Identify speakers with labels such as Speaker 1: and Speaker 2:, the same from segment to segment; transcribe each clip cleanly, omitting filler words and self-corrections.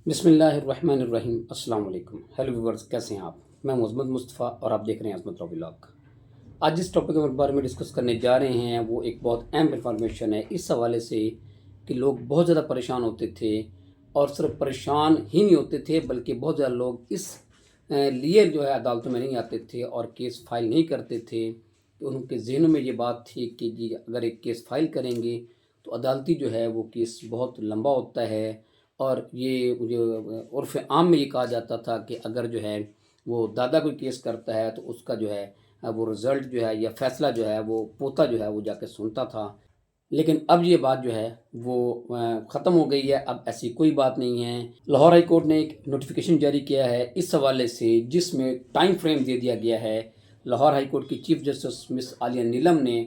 Speaker 1: बिस्मिल्लाहिर्रहमानिर्रहीम। अस्सलाम वालेकुम। हेलो व्यूवर्स, कैसे हैं आप? मैं मोहम्मद मुस्तफ़ा और आप देख रहे हैं अज़मत राव व्लॉग। आज जिस टॉपिक के बारे में डिस्कस करने जा रहे हैं वो एक बहुत अहम इन्फॉर्मेशन है, इस हवाले से कि लोग बहुत ज़्यादा परेशान होते थे और सिर्फ परेशान ही नहीं होते थे बल्कि बहुत ज़्यादा लोग इस लिए जो है अदालतों में नहीं आते थे और केस फाइल नहीं करते थे कि उनके ज़हनों में ये बात थी कि जी अगर एक केस फाइल करेंगे तो अदालती जो है वो केस बहुत लंबा होता है। और ये जो उर्फ़ आम में ये कहा जाता था कि अगर जो है वो दादा कोई केस करता है तो उसका जो है वो रिज़ल्ट जो है या फ़ैसला जो है वो पोता जो है वो जाके सुनता था। लेकिन अब ये बात जो है वो ख़त्म हो गई है, अब ऐसी कोई बात नहीं है। लाहौर हाई कोर्ट ने एक नोटिफ़िकेशन जारी किया है इस हवाले से, जिसमें टाइम फ्रेम दे दिया गया है। लाहौर हाई कोर्ट की chief justice miss Aliya Neelam ने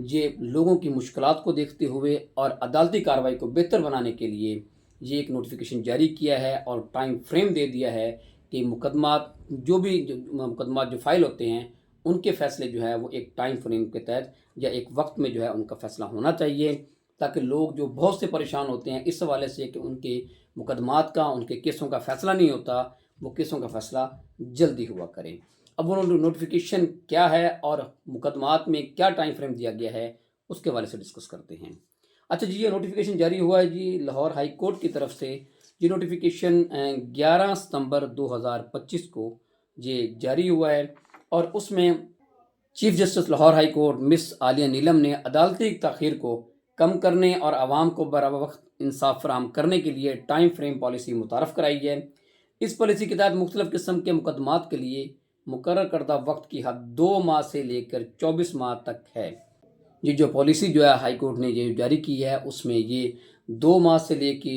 Speaker 1: ये लोगों की मुश्किलात को देखते हुए और अदालती कार्रवाई को बेहतर बनाने के लिए ये एक नोटिफ़िकेशन जारी किया है और टाइम फ्रेम दे दिया है कि मुकदमात जो फ़ाइल होते हैं उनके फ़ैसले जो है वो एक टाइम फ्रेम के तहत या एक वक्त में जो है उनका फ़ैसला होना चाहिए, ताकि लोग जो बहुत से परेशान होते हैं इस हवाले से कि उनके मुकदमात का, उनके केसों का फ़ैसला नहीं होता, वो केसों का फ़ैसला जल्दी हुआ करे। अब वो नोटिफ़िकेशन क्या है और मुकदमात में क्या टाइम फ्रेम दिया गया है, उसके हवाले से डिस्कस करते हैं। अच्छा जी, ये नोटिफ़िकेशन जारी हुआ है जी लाहौर हाई कोर्ट की तरफ से। ये नोटिफ़िकेशन 11 सितंबर 2025 को ये जारी हुआ है और उसमें chief justice Lahore high court miss Aliya Neelam ने अदालती ताख़ीर को कम करने और आवाम को बरावक्त इंसाफ फराहम करने के लिए टाइम फ्रेम पॉलिसी मुतारफ़ कराई है। इस पॉलिसी के तहत मुख्तलिफ़ किस्म के मुकदमात के लिए मुकर्रर करदा वक्त की हद 2 माह से लेकर 24 माह तक है। ये जो पॉलिसी जो है हाई कोर्ट ने ये जारी की है उसमें ये 2 माह से लेके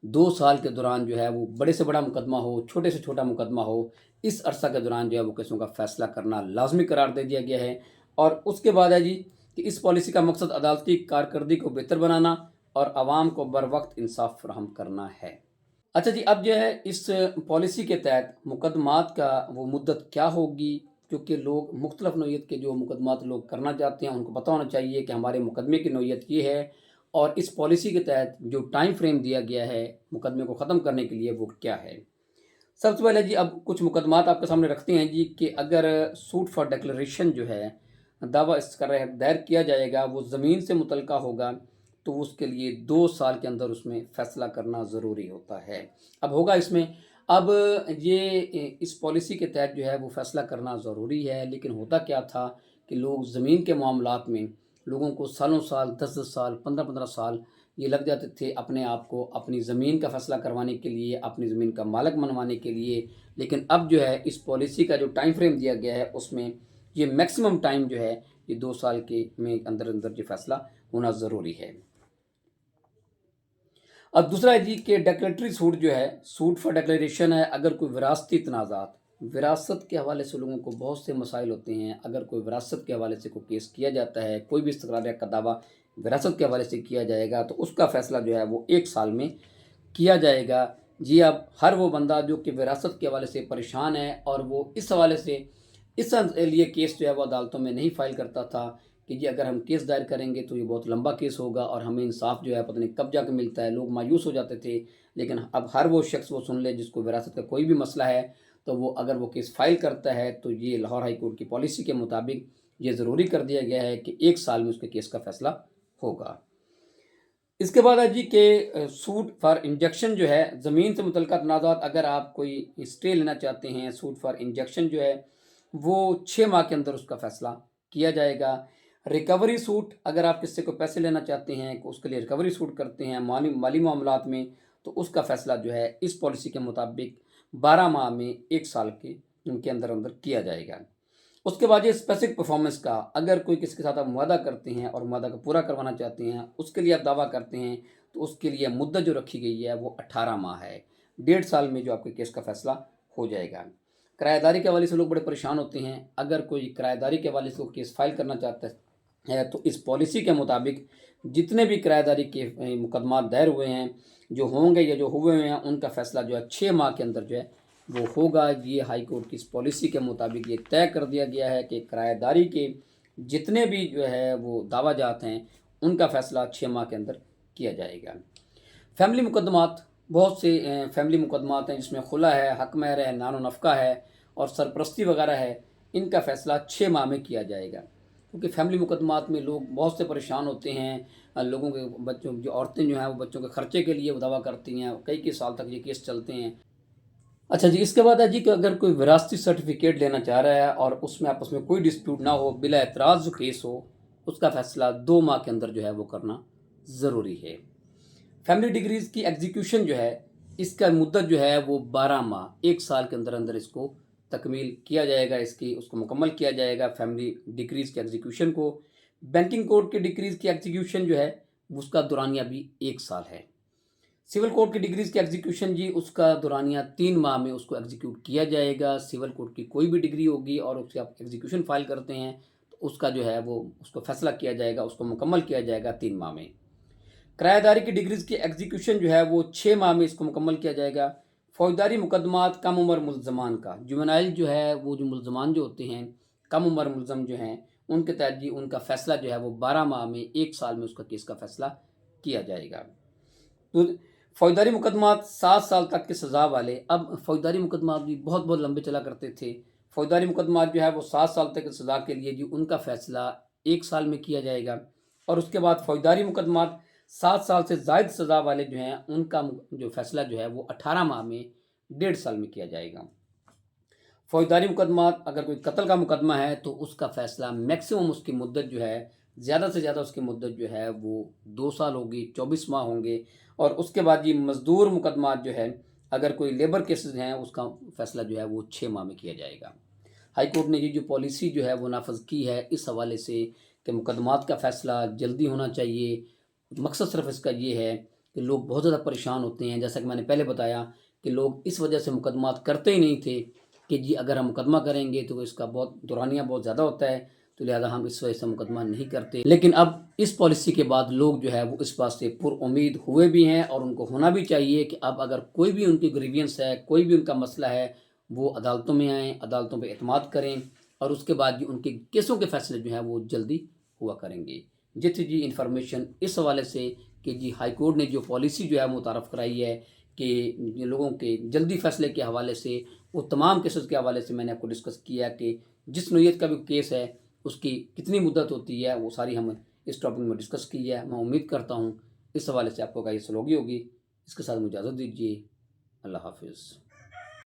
Speaker 1: 2 साल के दौरान जो है वो बड़े से बड़ा मुकदमा हो, छोटे से छोटा मुकदमा हो, इस अरसा के दौरान जो है वो केसों का फ़ैसला करना लाज़मी करार दे दिया गया है। और उसके बाद है जी कि इस पॉलिसी का मकसद अदालती कारकर्दगी को बेहतर बनाना और आवाम को बरवक्त इंसाफ फराहम करना है। अच्छा जी, अब जो है इस पॉलिसी के तहत मुकदमात का वो मुद्दत क्या होगी, क्योंकि लोग मुख्तलिफ़ नौइयत के जो मुकदमात लोग करना चाहते हैं उनको पता होना चाहिए कि हमारे मुकदमे की नौइयत ये है और इस पॉलिसी के तहत जो टाइम फ्रेम दिया गया है मुकदमे को ख़त्म करने के लिए वो क्या है। सबसे पहले जी अब कुछ मुकदमात आपके सामने रखते हैं जी कि अगर सूट फॉर डिक्लेरेशन जो है दावा इस कर दायर किया जाएगा वो ज़मीन से मुतल्लिका होगा तो उसके लिए 2 साल के अंदर उसमें फ़ैसला करना ज़रूरी होता है। अब होगा इसमें अब ये इस पॉलिसी के तहत जो है वो फ़ैसला करना ज़रूरी है, लेकिन होता क्या था कि लोग ज़मीन के मामलात में लोगों को सालों साल 10-10 साल 15-15 साल ये लग जाते थे अपने आप को अपनी ज़मीन का फ़ैसला करवाने के लिए, अपनी ज़मीन का मालिक मनवाने के लिए। लेकिन अब जो है इस पॉलिसी का जो टाइम फ्रेम दिया गया है उसमें ये मैक्सिमम टाइम जो है ये 2 साल के में अंदर-अंदर जो फ़ैसला होना ज़रूरी है। अब दूसरा है जी कि डेक्लेटरी सूट जो है, सूट फॉर डिक्लेरेशन है। अगर कोई विरासती तनाज़ात, विरासत के हवाले से लोगों को बहुत से मसाइल होते हैं। अगर कोई विरासत के हवाले से कोई केस किया जाता है, कोई भी इस्तक़रार का दावा विरासत के हवाले से किया जाएगा तो उसका फ़ैसला जो है वो 1 साल में किया जाएगा। जी, अब हर वो बंदा जो कि विरासत के हवाले से परेशान है और वो इस हवाले से इस लिए केस जो है वो अदालतों में नहीं फ़ाइल करता था कि जी अगर हम केस दायर करेंगे तो ये बहुत लंबा केस होगा और हमें इंसाफ जो है पता नहीं कब जाके मिलता है, लोग मायूस हो जाते थे। लेकिन अब हर वो शख्स वो सुन ले जिसको विरासत का कोई भी मसला है तो वो अगर वो केस फ़ाइल करता है तो ये लाहौर हाई कोर्ट की पॉलिसी के मुताबिक ये ज़रूरी कर दिया गया है कि 1 साल में उसके केस का फ़ैसला होगा। इसके बाद है जी कि सूट फॉर इंजेक्शन जो है, ज़मीन से मुतल्लिका तनाज़ात अगर आप कोई स्टे लेना चाहते हैं, सूट फॉर इंजेक्शन जो है वो 6 माह के अंदर उसका फ़ैसला किया जाएगा। रिकवरी सूट अगर आप किसी को पैसे लेना चाहते हैं, उसके लिए रिकवरी सूट करते हैं माली माली मामलात में, तो उसका फ़ैसला जो है इस पॉलिसी के मुताबिक 12 माह में 1 साल के उनके अंदर-अंदर किया जाएगा। उसके बाद ये स्पेसिफ़िक परफ़ॉर्मेंस का, अगर कोई किसी के साथ आप मुआहदा करते हैं और मुआहदा को पूरा करवाना चाहते हैं, उसके लिए आप दावा करते हैं, तो उसके लिए मुद्दत जो रखी गई है वो 18 माह है। 1.5 साल में जो आपके केस का फ़ैसला हो जाएगा। किराएदारी के हवाले से लोग बड़े परेशान होते हैं। अगर कोई किराएदारी के हवाले से कोई केस फ़ाइल करना चाहता है, तो इस पॉलिसी के मुताबिक जितने भी किराएदारी के मुकदमात दायर हुए हैं, जो होंगे या जो हुए हुए हैं, उनका फ़ैसला जो है 6 माह के अंदर जो है वो होगा। ये हाई कोर्ट की इस पॉलिसी के मुताबिक ये तय कर दिया गया है कि किराएदारी के जितने भी जो है वो दावा जात हैं उनका फ़ैसला 6 माह के अंदर किया जाएगा। फैमिली मुकदमात بہت سے فیملی مقدمات ہیں جس میں خلا ہے، حق مہر ہے، نان و نفقہ ہے اور سرپرستی وغیرہ ہے، ان کا فیصلہ 6 ماہ میں کیا جائے گا، کیونکہ فیملی مقدمات میں لوگ بہت سے پریشان ہوتے ہیں۔ لوگوں کے بچوں جو عورتیں جو ہیں وہ بچوں کے خرچے کے لیے وہ دعویٰ کرتی ہیں، کئی سال تک یہ کیس چلتے ہیں۔ اچھا جی، اس کے بعد ہے جی کہ اگر کوئی وراثتی سرٹیفکیٹ لینا چاہ رہا ہے اور اس میں آپس میں کوئی ڈسپیوٹ نہ ہو، بلا اعتراض جو کیس ہو، اس کا فیصلہ 2 ماہ کے اندر جو ہے وہ کرنا ضروری ہے۔ فیملی ڈگریز کی ایگزیکیوشن جو ہے، اس کا مدت جو ہے وہ 12 ماہ، 1 سال کے اندر اندر اس کو تکمیل کیا جائے گا، اس کو مکمل کیا جائے گا فیملی ڈگریز کے ایگزیکیوشن کو۔ بینکنگ کوڈ کے ڈگریز کی ایگزیکیوشن جو ہے اس کا دورانیہ بھی 1 سال ہے۔ سول کوڈ کی ڈگریز کی ایگزیکیوشن جی، اس کا دورانیہ 3 ماہ میں اس کو ایگزیکیوٹ کیا جائے گا۔ سول کوڈ کی کوئی بھی ڈگری ہوگی اور اس کی آپ ایگزیکیوشن فائل کرتے ہیں تو اس کا جو ہے وہ اس کو فیصلہ کیا جائے گا، اس کو مکمل کیا جائے گا 3 ماہ میں۔ کرایہ داری کی ڈگریز کی ایگزیکیوشن جو ہے وہ 6 ماہ میں اس کو مکمل کیا جائے گا۔ فوجداری مقدمات کم عمر ملزمان کا، جوینائل جو ہے وہ جو ملزمان جو ہوتے ہیں، کم عمر ملزم جو ہیں، ان کے تحت جی ان کا فیصلہ جو ہے وہ 12 ماہ میں 1 سال میں اس کا کیس کا فیصلہ کیا جائے گا۔ تو فوجداری مقدمات 7 سال تک کی سزا والے، اب فوجداری مقدمات بھی بہت بہت لمبے چلا کرتے تھے۔ فوجداری مقدمات جو ہے وہ 7 سال تک کی سزا کے لیے جی ان کا فیصلہ 1 سال میں کیا جائے گا، اور اس کے بعد فوجداری مقدمات 7 سال سے زائد سزا والے جو ہیں ان کا جو فیصلہ جو ہے وہ 18 ماہ میں 1.5 سال میں کیا جائے گا۔ فوجداری مقدمات اگر کوئی قتل کا مقدمہ ہے تو اس کا فیصلہ میکسیمم اس کی مدت جو ہے، زیادہ سے زیادہ اس کی مدت جو ہے وہ 2 سال ہوگی، 24 ماہ ہوں گے۔ اور اس کے بعد یہ مزدور مقدمات جو ہے، اگر کوئی لیبر کیسز ہیں اس کا فیصلہ جو ہے وہ 6 ماہ میں کیا جائے گا۔ ہائی کورٹ نے یہ جو پالیسی جو ہے وہ نافذ کی ہے اس حوالے سے کہ مقدمات کا فیصلہ جلدی ہونا چاہیے۔ مقصد صرف اس کا یہ ہے کہ لوگ بہت زیادہ پریشان ہوتے ہیں، جیسا کہ میں نے پہلے بتایا کہ لوگ اس وجہ سے مقدمات کرتے ہی نہیں تھے کہ جی اگر ہم مقدمہ کریں گے تو اس کا دورانیہ بہت زیادہ ہوتا ہے، تو لہٰذا ہم اس وجہ سے مقدمہ نہیں کرتے۔ لیکن اب اس پالیسی کے بعد لوگ جو ہے وہ اس بات سے پر امید ہوئے بھی ہیں، اور ان کو ہونا بھی چاہیے کہ اب اگر کوئی بھی ان کی گریوینس ہے، کوئی بھی ان کا مسئلہ ہے، وہ عدالتوں میں آئیں، عدالتوں پہ اعتماد کریں، اور اس کے بعد ان کے کیسوں کے فیصلے جو ہیں وہ جلدی ہوا کریں گے۔ یہ تھی جی انفارمیشن اس حوالے سے کہ جی ہائی کورٹ نے جو پالیسی جو ہے متعارف کرائی ہے کہ لوگوں کے جلدی فیصلے کے حوالے سے، وہ تمام کیسز کے حوالے سے میں نے آپ کو ڈسکس کیا کہ جس نوعیت کا بھی کیس ہے اس کی کتنی مدت ہوتی ہے، وہ ساری ہم اس ٹاپک میں ڈسکس کی ہے۔ میں امید کرتا ہوں اس حوالے سے آپ کو آگاہی حاصل ہوگی۔ اس کے ساتھ مجھے اجازت دیجیے۔ اللہ حافظ۔